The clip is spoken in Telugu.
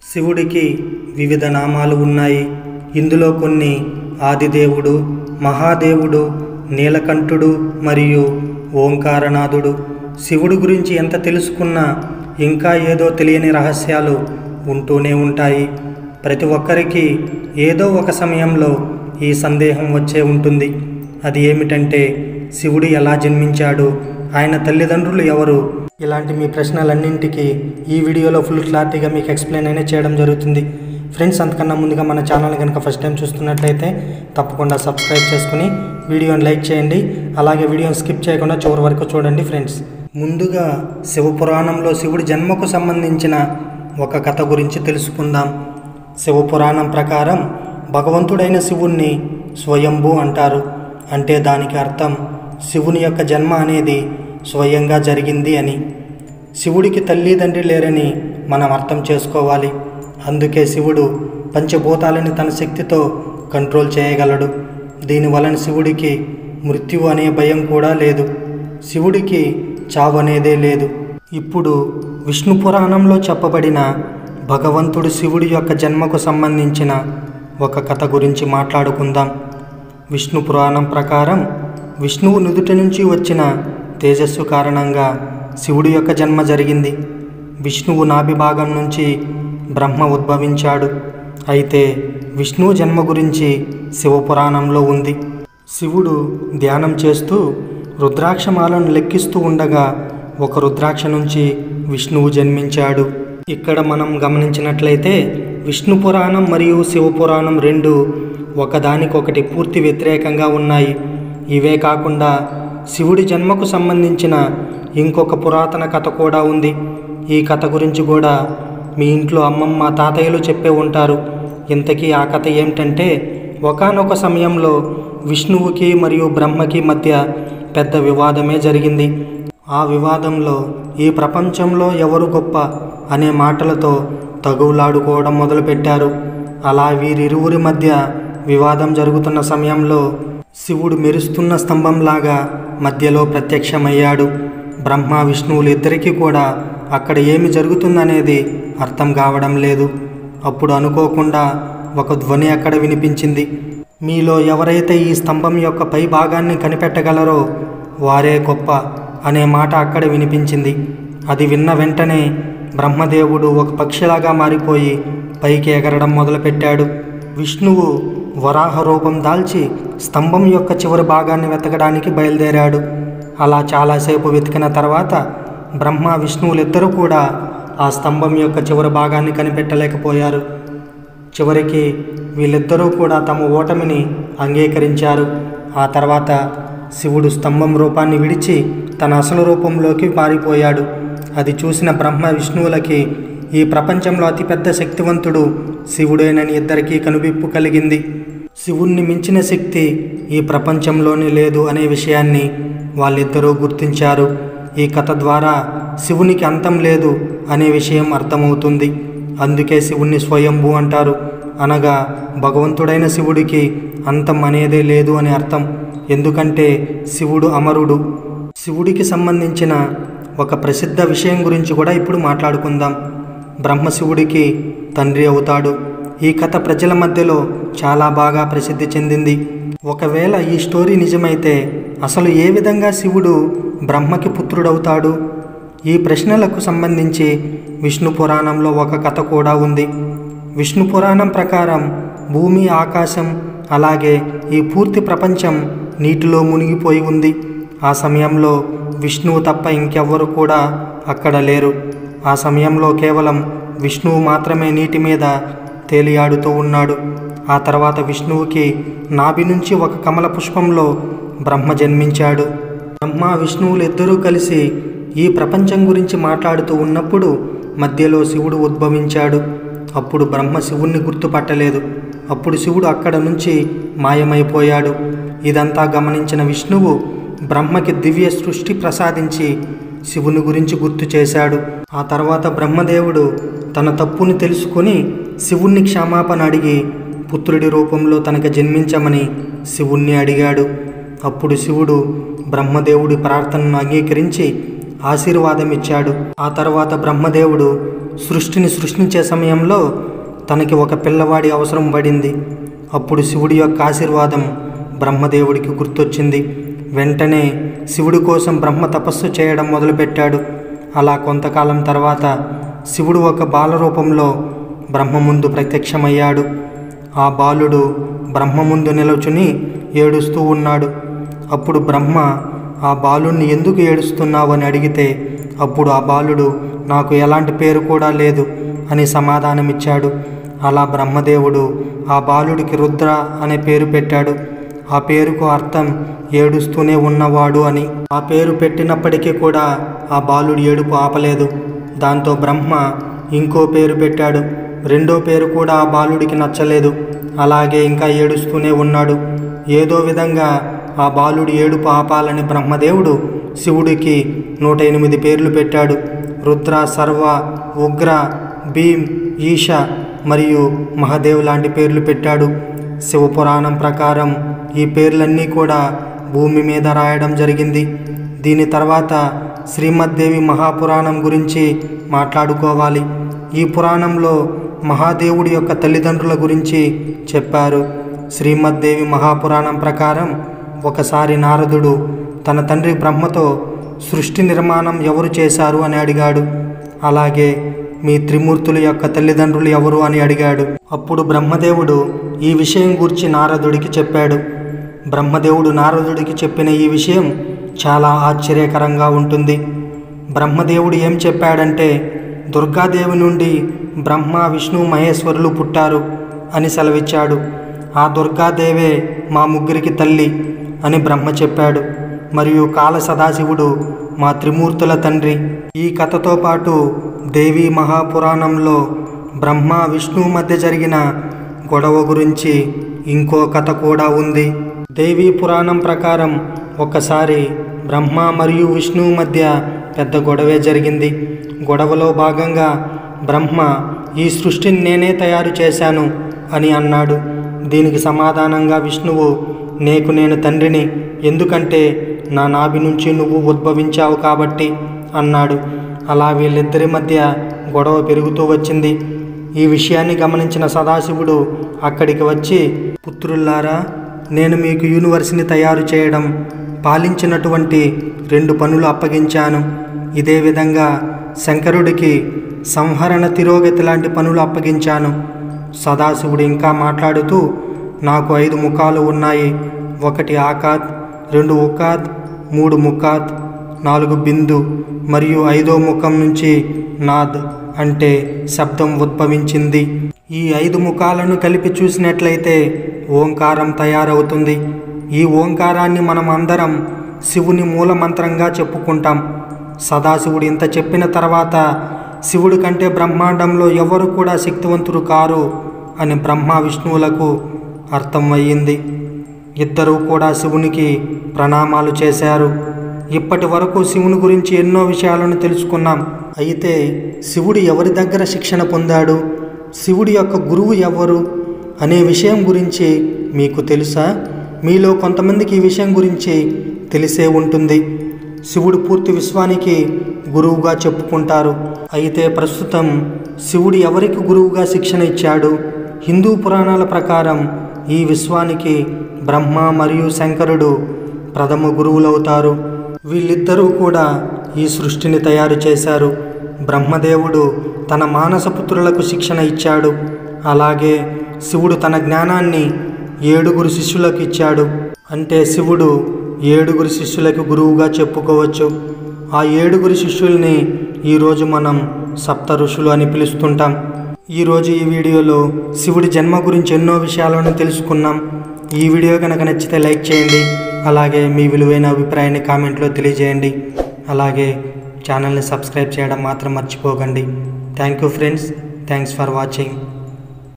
శివుడికి వివిధ నామాలు ఉన్నాయి. ఇందులో కొన్ని ఆదిదేవుడు, మహాదేవుడు, నీలకంఠుడు మరియు ఓంకారనాథుడు. శివుడి గురించి ఎంత తెలుసుకున్నా ఇంకా ఏదో తెలియని రహస్యాలు ఉంటూనే ఉంటాయి. ప్రతి ఒక్కరికి ఏదో ఒక సమయంలో ఈ సందేహం వచ్చే ఉంటుంది. అది ఏమిటంటే శివుడు ఎలా జన్మించాడు, ఆయన తల్లిదండ్రులు ఎవరు? ఇలాంటి మీ ప్రశ్నలన్నింటికి ఈ వీడియోలో ఫుల్ క్లారిటీగా మీకు ఎక్స్ప్లెయిన్ అయినా చేయడం జరుగుతుంది. ఫ్రెండ్స్, అంతకన్నా ముందుగా మన ఛానల్ కనుక ఫస్ట్ టైం చూస్తున్నట్లయితే తప్పకుండా సబ్స్క్రైబ్ చేసుకుని వీడియోని లైక్ చేయండి. అలాగే వీడియోని స్కిప్ చేయకుండా చివరి వరకు చూడండి. ఫ్రెండ్స్, ముందుగా శివపురాణంలో శివుడి జన్మకు సంబంధించిన ఒక కథ గురించి తెలుసుకుందాం. శివపురాణం ప్రకారం భగవంతుడైన శివుణ్ణి స్వయంభూ అంటారు. అంటే దానికి అర్థం శివుని యొక్క జన్మ అనేది స్వయంగా జరిగింది అని. శివుడికి తల్లిదండ్రి లేరని మనం అర్థం చేసుకోవాలి. అందుకే శివుడు పంచభూతాలని తన శక్తితో కంట్రోల్ చేయగలడు. దీనివలన శివుడికి మృత్యువు అనే భయం కూడా లేదు. శివుడికి చావు అనేదే లేదు. ఇప్పుడు విష్ణు పురాణంలో చెప్పబడిన భగవంతుడు శివుడి యొక్క జన్మకు సంబంధించిన ఒక కథ గురించి మాట్లాడుకుందాం. విష్ణు పురాణం ప్రకారం విష్ణువు నుదుటి నుంచి వచ్చిన తేజస్సు కారణంగా శివుడి యొక్క జన్మ జరిగింది. విష్ణువు నాభి భాగం నుంచి బ్రహ్మ ఉద్భవించాడు. అయితే విష్ణువు జన్మ గురించి శివపురాణంలో ఉంది. శివుడు ధ్యానం చేస్తూ రుద్రాక్షమాలను లెక్కిస్తూ ఉండగా ఒక రుద్రాక్ష నుంచి విష్ణువు జన్మించాడు. ఇక్కడ మనం గమనించినట్లయితే విష్ణు పురాణం మరియు శివపురాణం రెండు ఒకదానికొకటి పూర్తి వ్యతిరేకంగా ఉన్నాయి. ఇవే కాకుండా శివుడి జన్మకు సంబంధించిన ఇంకొక పురాతన కథ కూడా ఉంది. ఈ కథ గురించి కూడా మీ ఇంట్లో అమ్మమ్మ, తాతయ్యలు చెప్పే ఉంటారు. ఇంతకీ ఆ కథ ఏమిటంటే, ఒకానొక సమయంలో విష్ణువుకి మరియు బ్రహ్మకి మధ్య పెద్ద వివాదమే జరిగింది. ఆ వివాదంలో ఈ ప్రపంచంలో ఎవరు గొప్ప అనే మాటలతో తగువులాడుకోవడం మొదలుపెట్టారు. అలా వీరిరువురి మధ్య వివాదం జరుగుతున్న సమయంలో శివుడు మెరుస్తున్న స్తంభంలాగా మధ్యలో ప్రత్యక్షమయ్యాడు. బ్రహ్మ, విష్ణువులు ఇద్దరికీ కూడా అక్కడ ఏమి జరుగుతుందనేది అర్థం కావడం లేదు. అప్పుడు అనుకోకుండా ఒక ధ్వని అక్కడ వినిపించింది. మీలో ఎవరైతే ఈ స్తంభం యొక్క పై భాగాన్ని కనిపెట్టగలరో వారే గొప్ప అనే మాట అక్కడ వినిపించింది. అది విన్న వెంటనే బ్రహ్మదేవుడు ఒక పక్షిలాగా మారిపోయి పైకి ఎగరడం మొదలుపెట్టాడు. విష్ణువు వరాహ రూపం దాల్చి స్తంభం యొక్క చివరి భాగాన్ని వెతకడానికి బయలుదేరాడు. అలా చాలాసేపు వెతికిన తర్వాత బ్రహ్మ, విష్ణువులిద్దరూ కూడా ఆ స్తంభం యొక్క చివరి భాగాన్ని కనిపెట్టలేకపోయారు. చివరికి వీళ్ళిద్దరూ కూడా తమ ఓటమిని అంగీకరించారు. ఆ తర్వాత శివుడు స్తంభం రూపాన్ని విడిచి తన అసలు రూపంలోకి మారిపోయాడు. అది చూసిన బ్రహ్మ, విష్ణువులకి ఈ ప్రపంచంలో అతిపెద్ద శక్తివంతుడు శివుడేనని ఇద్దరికీ కనువిప్పు కలిగింది. శివుణ్ణి మించిన శక్తి ఈ ప్రపంచంలోనే లేదు అనే విషయాన్ని వాళ్ళిద్దరూ గుర్తించారు. ఈ కథ ద్వారా శివునికి అంతం లేదు అనే విషయం అర్థమవుతుంది. అందుకే శివుణ్ణి స్వయంభూ అంటారు. అనగా భగవంతుడైన శివుడికి అంతం అనేదే లేదు అని అర్థం. ఎందుకంటే శివుడు అమరుడు. శివుడికి సంబంధించిన ఒక ప్రసిద్ధ విషయం గురించి కూడా ఇప్పుడు మాట్లాడుకుందాం. బ్రహ్మ శివుడికి తండ్రి అవుతాడు. ఈ కథ ప్రజల మధ్యలో చాలా బాగా ప్రసిద్ధి చెందింది. ఒకవేళ ఈ స్టోరీ నిజమైతే అసలు ఏ విధంగా శివుడు బ్రహ్మకి పుత్రుడవుతాడు? ఈ ప్రశ్నలకు సంబంధించి విష్ణు పురాణంలో ఒక కథ కూడా ఉంది. విష్ణు పురాణం ప్రకారం భూమి, ఆకాశం అలాగే ఈ పూర్తి ప్రపంచం నీటిలో మునిగిపోయి ఉంది. ఆ సమయంలో విష్ణువు తప్ప ఇంకెవ్వరు కూడా అక్కడ లేరు. ఆ సమయంలో కేవలం విష్ణువు మాత్రమే నీటి మీద తేలియాడుతూ ఉన్నాడు. ఆ తర్వాత విష్ణువుకి నాభి నుంచి ఒక కమల పుష్పంలో బ్రహ్మ జన్మించాడు. బ్రహ్మ, విష్ణువులు ఇద్దరూ కలిసి ఈ ప్రపంచం గురించి మాట్లాడుతూ ఉన్నప్పుడు మధ్యలో శివుడు ఉద్భవించాడు. అప్పుడు బ్రహ్మ శివుణ్ణి గుర్తుపట్టలేదు. అప్పుడు శివుడు అక్కడ నుంచి మాయమైపోయాడు. ఇదంతా గమనించిన విష్ణువు బ్రహ్మకి దివ్య సృష్టి ప్రసాదించి శివుని గురించి గుర్తు చేశాడు. ఆ తర్వాత బ్రహ్మదేవుడు తన తప్పుని తెలుసుకొని శివుణ్ణి క్షమాపణ అడిగి పుత్రుడి రూపంలో తనకు జన్మించమని శివుణ్ణి అడిగాడు. అప్పుడు శివుడు బ్రహ్మదేవుడి ప్రార్థనను అంగీకరించి ఆశీర్వాదం ఇచ్చాడు. ఆ తర్వాత బ్రహ్మదేవుడు సృష్టిని సృష్టించే సమయంలో తనకి ఒక పిల్లవాడి అవసరం పడింది. అప్పుడు శివుడి యొక్క ఆశీర్వాదం బ్రహ్మదేవుడికి గుర్తొచ్చింది. వెంటనే శివుడి కోసం బ్రహ్మ తపస్సు చేయడం మొదలుపెట్టాడు. అలా కొంతకాలం తర్వాత శివుడు ఒక బాల రూపంలో బ్రహ్మ ముందు ప్రత్యక్షమయ్యాడు. ఆ బాలుడు బ్రహ్మ ముందు నిలుచుని ఏడుస్తూ ఉన్నాడు. అప్పుడు బ్రహ్మ ఆ బాలుణ్ణి ఎందుకు ఏడుస్తున్నావు అని అడిగితే అప్పుడు ఆ బాలుడు నాకు ఎలాంటి పేరు కూడా లేదు అని సమాధానమిచ్చాడు. అలా బ్రహ్మదేవుడు ఆ బాలుడికి రుద్ర అనే పేరు పెట్టాడు. ఆ పేరుకు అర్థం ఏడుస్తూనే ఉన్నవాడు అని. ఆ పేరు పెట్టినప్పటికీ కూడా ఆ బాలుడు ఏడుపు ఆపలేదు. దాంతో బ్రహ్మ ఇంకో పేరు పెట్టాడు. రెండో పేరు కూడా ఆ బాలుడికి నచ్చలేదు. అలాగే ఇంకా ఏడుస్తూనే ఉన్నాడు. ఏదో విధంగా ఆ బాలుడి ఏడుపు ఆపాలని బ్రహ్మదేవుడు శివుడికి 108 పేర్లు పెట్టాడు. రుద్ర, సర్వ, ఉగ్ర, భీం, ఈశ మరియు మహాదేవ్ లాంటి పేర్లు పెట్టాడు. శివపురాణం ప్రకారం ఈ పేర్లన్నీ కూడా భూమి మీద రాయడం జరిగింది. దీని తర్వాత శ్రీమద్దేవి మహాపురాణం గురించి మాట్లాడుకోవాలి. ఈ పురాణంలో మహాదేవుడి యొక్క తల్లిదండ్రుల గురించి చెప్పారు. శ్రీమద్దేవి మహాపురాణం ప్రకారం ఒకసారి నారదుడు తన తండ్రి బ్రహ్మతో సృష్టి నిర్మాణం ఎవరు చేశారు అని అడిగాడు. అలాగే మీ త్రిమూర్తుల యొక్క తల్లిదండ్రులు ఎవరు అని అడిగాడు. అప్పుడు బ్రహ్మదేవుడు ఈ విషయం గురించి నారదుడికి చెప్పాడు. బ్రహ్మదేవుడు నారదుడికి చెప్పిన ఈ విషయం చాలా ఆశ్చర్యకరంగా ఉంటుంది. బ్రహ్మదేవుడు ఏం చెప్పాడంటే దుర్గాదేవి నుండి బ్రహ్మ, విష్ణు, మహేశ్వరులు పుట్టారు అని సెలవిచ్చాడు. ఆ దుర్గాదేవే మా ముగ్గురికి తల్లి అని బ్రహ్మ చెప్పాడు. మరియు కాల సదాశివుడు మా త్రిమూర్తుల తండ్రి. ఈ కథతో పాటు దేవి మహాపురాణంలో బ్రహ్మ, విష్ణు మధ్య జరిగిన గొడవ గురించి ఇంకో కథ కూడా ఉంది. దేవి పురాణం ప్రకారం ఒకసారి బ్రహ్మ మరియు విష్ణువు మధ్య పెద్ద గొడవే జరిగింది. గొడవలో భాగంగా బ్రహ్మ ఈ సృష్టిని నేనే తయారు చేశాను అని అన్నాడు. దీనికి సమాధానంగా విష్ణువు నేను తండ్రిని, ఎందుకంటే నా నాభి నుంచి నువ్వు ఉద్భవించావు కాబట్టి అన్నాడు. అలా వీళ్ళిద్దరి మధ్య గొడవ పెరుగుతూ వచ్చింది. ఈ విషయాన్ని గమనించిన సదాశివుడు అక్కడికి వచ్చి, పుత్రుల్లారా, నేను మీకు యూనివర్స్ని తయారు చేయడం, పాలించినటువంటి 2 పనులు అప్పగించాను. ఇదే విధంగా శంకరుడికి సంహరణ, తిరోగతి లాంటి పనులు అప్పగించాను. సదాశివుడు ఇంకా మాట్లాడుతూ, నాకు 5 ముఖాలు ఉన్నాయి. 1 ఆకాత్, 2 ఉకాత్, 3 ముకాత్, 4 బిందు మరియు 5వ ముఖం నుంచి నాద్ అంటే శబ్దం ఉద్భవించింది. ఈ 5 ముఖాలను కలిపి చూసినట్లయితే ఓంకారం తయారవుతుంది. ఈ ఓంకారాన్ని మనం అందరం శివుని మూలమంత్రంగా చెప్పుకుంటాం. సదాశివుడు ఇంత చెప్పిన తర్వాత శివుడి కంటే బ్రహ్మాండంలో ఎవరు కూడా శక్తివంతులు కారు అని బ్రహ్మ, విష్ణువులకు అర్థం అయ్యింది. ఇద్దరూ కూడా శివునికి ప్రణామాలు చేశారు. ఇప్పటి వరకు శివుని గురించి ఎన్నో విషయాలను తెలుసుకున్నాం. అయితే శివుడు ఎవరి దగ్గర శిక్షణ పొందాడు, శివుడి యొక్క గురువు ఎవరు అనే విషయం గురించి మీకు తెలుసా? మీలో కొంతమందికి ఈ విషయం గురించి తెలిసే ఉంటుంది. శివుడు పూర్తి విశ్వానికి గురువుగా చెప్పుకుంటారు. అయితే ప్రస్తుతం శివుడు ఎవరికి గురువుగా శిక్షణ ఇచ్చాడు? హిందూ పురాణాల ప్రకారం ఈ విశ్వానికి బ్రహ్మ మరియు శంకరుడు ప్రథమ గురువులవుతారు. వీళ్ళిద్దరూ కూడా ఈ సృష్టిని తయారు చేశారు. బ్రహ్మదేవుడు తన మానసపుత్రులకు శిక్షణ ఇచ్చాడు. అలాగే శివుడు తన జ్ఞానాన్ని 7 శిష్యులకు ఇచ్చాడు. అంటే శివుడు 7 శిష్యులకు గురువుగా చెప్పుకోవచ్చు. ఆ 7 శిష్యుల్ని ఈరోజు మనం సప్త ఋషులు అని పిలుస్తుంటాం. ఈరోజు ఈ వీడియోలో శివుడి జన్మ గురించి ఎన్నో విషయాలను తెలుసుకున్నాం. ఈ వీడియో కనుక నచ్చితే లైక్ చేయండి. అలాగే మీ విలువైన అభిప్రాయాన్ని కామెంట్లో తెలియజేయండి. అలాగే ఛానల్ని సబ్స్క్రైబ్ చేయడం మాత్రం మర్చిపోకండి. Thank you friends. Thanks for watching.